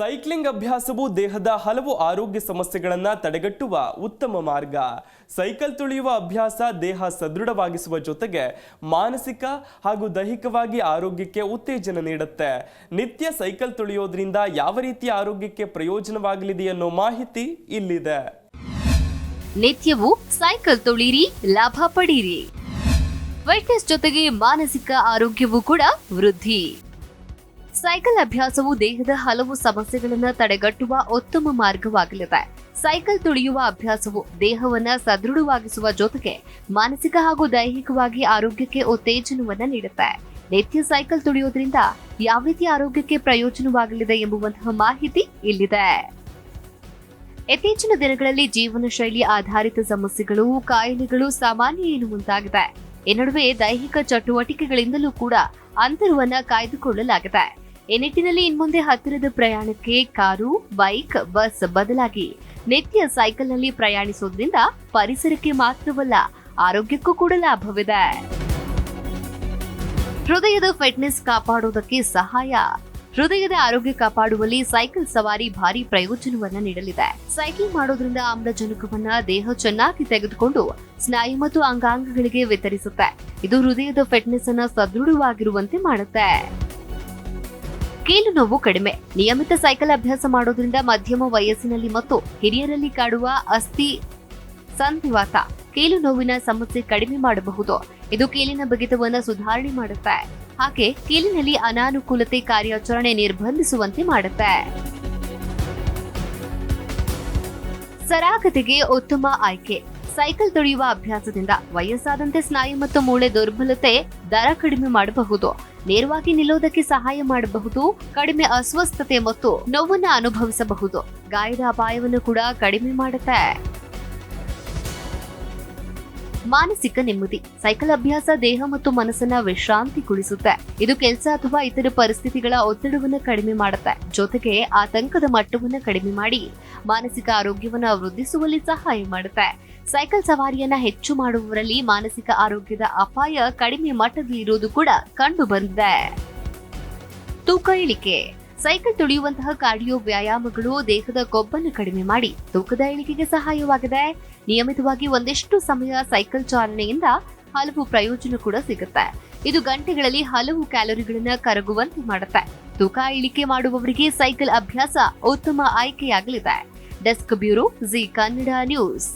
Cycling ಅಭ್ಯಾಸವು ದೇಹದ ಹಲವು ಆರೋಗ್ಯ ಸಮಸ್ಯೆಗಳನ್ನು ತಡೆಗಟ್ಟುವ ಉತ್ತಮ ಮಾರ್ಗ. ಸೈಕಲ್ ತುಳಿಯುವ ಅಭ್ಯಾಸ ದೇಹ ಸದೃಢವಾಗಿಸುವ ಜೊತೆಗೆ ಮಾನಸಿಕ ಹಾಗೂ ದೈಹಿಕವಾಗಿ ಆರೋಗ್ಯಕ್ಕೆ ಉತ್ತೇಜನ ನೀಡುತ್ತೆ. ನಿತ್ಯ ಸೈಕಲ್ ತುಳಿಯೋದ್ರಿಂದ ಯಾವ ರೀತಿಯ ಆರೋಗ್ಯಕ್ಕೆ ಪ್ರಯೋಜನವಾಗಲಿದೆ ಅನ್ನೋ ಮಾಹಿತಿ ಇಲ್ಲಿದೆ. ನಿತ್ಯವೂ ಸೈಕಲ್ ತುಳಿಯಿರಿ, ಲಾಭ ಪಡೆಯಿರಿ. ಫಿಟ್ನೆಸ್ ಜೊತೆಗೆ ಮಾನಸಿಕ ಆರೋಗ್ಯವೂ ಕೂಡ ವೃದ್ಧಿ. ಸೈಕಲ್ ಅಭ್ಯಾಸವು ದೇಹದ ಹಲವು ಸಮಸ್ಯೆಗಳನ್ನು ತಡೆಗಟ್ಟುವ ಉತ್ತಮ ಮಾರ್ಗವಾಗಲಿದೆ. ಸೈಕಲ್ ತುಳಿಯುವ ಅಭ್ಯಾಸವು ದೇಹವನ್ನ ಸದೃಢವಾಗಿಸುವ ಜೊತೆಗೆ ಮಾನಸಿಕ ಹಾಗೂ ದೈಹಿಕವಾಗಿ ಆರೋಗ್ಯಕ್ಕೆ ಉತ್ತೇಜನವನ್ನ ನೀಡುತ್ತೆ. ನಿತ್ಯ ಸೈಕಲ್ ತುಳಿಯೋದ್ರಿಂದ ಯಾವ ರೀತಿ ಆರೋಗ್ಯಕ್ಕೆ ಪ್ರಯೋಜನವಾಗಲಿದೆ ಎಂಬುವಂತಹ ಮಾಹಿತಿ ಇಲ್ಲಿದೆ. ಇತ್ತೀಚಿನ ದಿನಗಳಲ್ಲಿ ಜೀವನ ಶೈಲಿ ಆಧಾರಿತ ಸಮಸ್ಯೆಗಳು, ಕಾಯಿಲೆಗಳು ಸಾಮಾನ್ಯ ಎನ್ನುವಂತಾಗಿದೆ. ಈ ನಡುವೆ ದೈಹಿಕ ಚಟುವಟಿಕೆಗಳಿಂದಲೂ ಕೂಡ ಅಂತರವನ್ನ ಕಾಯ್ದುಕೊಳ್ಳಲಾಗಿದೆ. ಈ ನಿಟ್ಟಿನಲ್ಲಿ ಇನ್ಮುಂದೆ ಹತ್ತಿರದ ಪ್ರಯಾಣಕ್ಕೆ ಕಾರು, ಬೈಕ್, ಬಸ್ ಬದಲಾಗಿ ನಿತ್ಯ ಸೈಕಲ್ನಲ್ಲಿ ಪ್ರಯಾಣಿಸೋದ್ರಿಂದ ಪರಿಸರಕ್ಕೆ ಮಾತ್ರವಲ್ಲ, ಆರೋಗ್ಯಕ್ಕೂ ಕೂಡ ಲಾಭವಿದೆ. ಹೃದಯದ ಫಿಟ್ನೆಸ್ ಕಾಪಾಡುವುದಕ್ಕೆ ಸಹಾಯ. ಹೃದಯದ ಆರೋಗ್ಯ ಕಾಪಾಡುವಲ್ಲಿ ಸೈಕಲ್ ಸವಾರಿ ಭಾರಿ ಪ್ರಯೋಜನವನ್ನ ನೀಡಲಿದೆ. ಸೈಕ್ಲಿಂಗ್ ಮಾಡೋದ್ರಿಂದ ಆಮ್ಲಜನಕವನ್ನ ದೇಹ ಚೆನ್ನಾಗಿ ತೆಗೆದುಕೊಂಡು ಸ್ನಾಯು ಮತ್ತು ಅಂಗಾಂಗಗಳಿಗೆ ವಿತರಿಸುತ್ತೆ. ಇದು ಹೃದಯದ ಫಿಟ್ನೆಸ್ ಅನ್ನ ಸದೃಢವಾಗಿರುವಂತೆ ಮಾಡುತ್ತೆ. ಕೀಲು ನೋವು ಕಡಿಮೆ. ನಿಯಮಿತ ಸೈಕಲ್ ಅಭ್ಯಾಸ ಮಾಡೋದ್ರಿಂದ ಮಧ್ಯಮ ವಯಸ್ಸಿನಲ್ಲಿ ಮತ್ತು ಹಿರಿಯರಲ್ಲಿ ಕಾಡುವ ಅಸ್ಥಿ ಸಂಧಿವಾತ, ಕೀಲು ನೋವಿನ ಸಮಸ್ಯೆ ಕಡಿಮೆ ಮಾಡಬಹುದು. ಇದು ಕೀಲಿನ ಬಿಗಿತವನ್ನು ಸುಧಾರಣೆ ಮಾಡುತ್ತೆ. ಹಾಗೆ ಕೀಲಿನಲ್ಲಿ ಅನಾನುಕೂಲತೆ ಕಾರ್ಯಾಚರಣೆ ನಿರ್ಬಂಧಿಸುವಂತೆ ಮಾಡುತ್ತೆ. ಸರಾಗತೆಗೆ ಉತ್ತಮ ಆಯ್ಕೆ. ಸೈಕಲ್ ತುಳಿಯುವ ಅಭ್ಯಾಸದಿಂದ ವಯಸ್ಸಾದಂತೆ ಸ್ನಾಯು ಮತ್ತು ಮೂಳೆ ದುರ್ಬಲತೆ ದರ ಕಡಿಮೆ ಮಾಡಬಹುದು. ನೇರವಾಗಿ ನಿಲ್ಲೋದಕ್ಕೆ ಸಹಾಯ ಮಾಡಬಹುದು. ಕಡಿಮೆ ಅಸ್ವಸ್ಥತೆ ಮತ್ತು ನೋವನ್ನು ಅನುಭವಿಸಬಹುದು. ಗಾಯದ ಅಪಾಯವನ್ನು ಕೂಡ ಕಡಿಮೆ ಮಾಡುತ್ತೆ. ಮಾನಸಿಕ ನೆಮ್ಮದಿ. ಸೈಕಲ್ ಅಭ್ಯಾಸ ದೇಹ ಮತ್ತು ಮನಸ್ಸನ್ನ ವಿಶ್ರಾಂತಿಗೊಳಿಸುತ್ತೆ. ಇದು ಕೆಲಸ ಅಥವಾ ಇತರ ಪರಿಸ್ಥಿತಿಗಳ ಒತ್ತಡವನ್ನು ಕಡಿಮೆ ಮಾಡುತ್ತೆ. ಜೊತೆಗೆ ಆತಂಕದ ಮಟ್ಟವನ್ನು ಕಡಿಮೆ ಮಾಡಿ ಮಾನಸಿಕ ಆರೋಗ್ಯವನ್ನ ವೃದ್ಧಿಸುವಲ್ಲಿ ಸಹಾಯ ಮಾಡುತ್ತೆ. ಸೈಕಲ್ ಸವಾರಿಯನ್ನ ಹೆಚ್ಚು ಮಾಡುವವರಲ್ಲಿ ಮಾನಸಿಕ ಆರೋಗ್ಯದ ಅಪಾಯ ಕಡಿಮೆ ಮಟ್ಟದಲ್ಲಿ ಇರುವುದು ಕೂಡ ಕಂಡು ಬಂದಿದೆ. ತೂಕ ಇಳಿಕೆ. ಸೈಕಲ್ ತುಳಿಯುವಂತಹ ಕಾರ್ಡಿಯೋ ವ್ಯಾಯಾಮಗಳು ದೇಹದ ಕೊಬ್ಬನ್ನು ಕಡಿಮೆ ಮಾಡಿ ತೂಕದ ಇಳಿಕೆಗೆ ಸಹಾಯವಾಗಿದೆ. ನಿಯಮಿತವಾಗಿ ಒಂದಿಷ್ಟು ಸಮಯ ಸೈಕಲ್ ಚಾಲನೆಯಿಂದ ಹಲವು ಪ್ರಯೋಜನ ಕೂಡ ಸಿಗುತ್ತೆ. ಇದು ಗಂಟೆಗಳಲ್ಲಿ ಹಲವು ಕ್ಯಾಲೋರಿಗಳನ್ನ ಕರಗುವಂತೆ ಮಾಡುತ್ತೆ. ತೂಕ ಇಳಿಕೆ ಮಾಡುವವರಿಗೆ ಸೈಕಲ್ ಅಭ್ಯಾಸ ಉತ್ತಮ ಆಯ್ಕೆಯಾಗಲಿದೆ. Desk bureau, Zee Kannada news.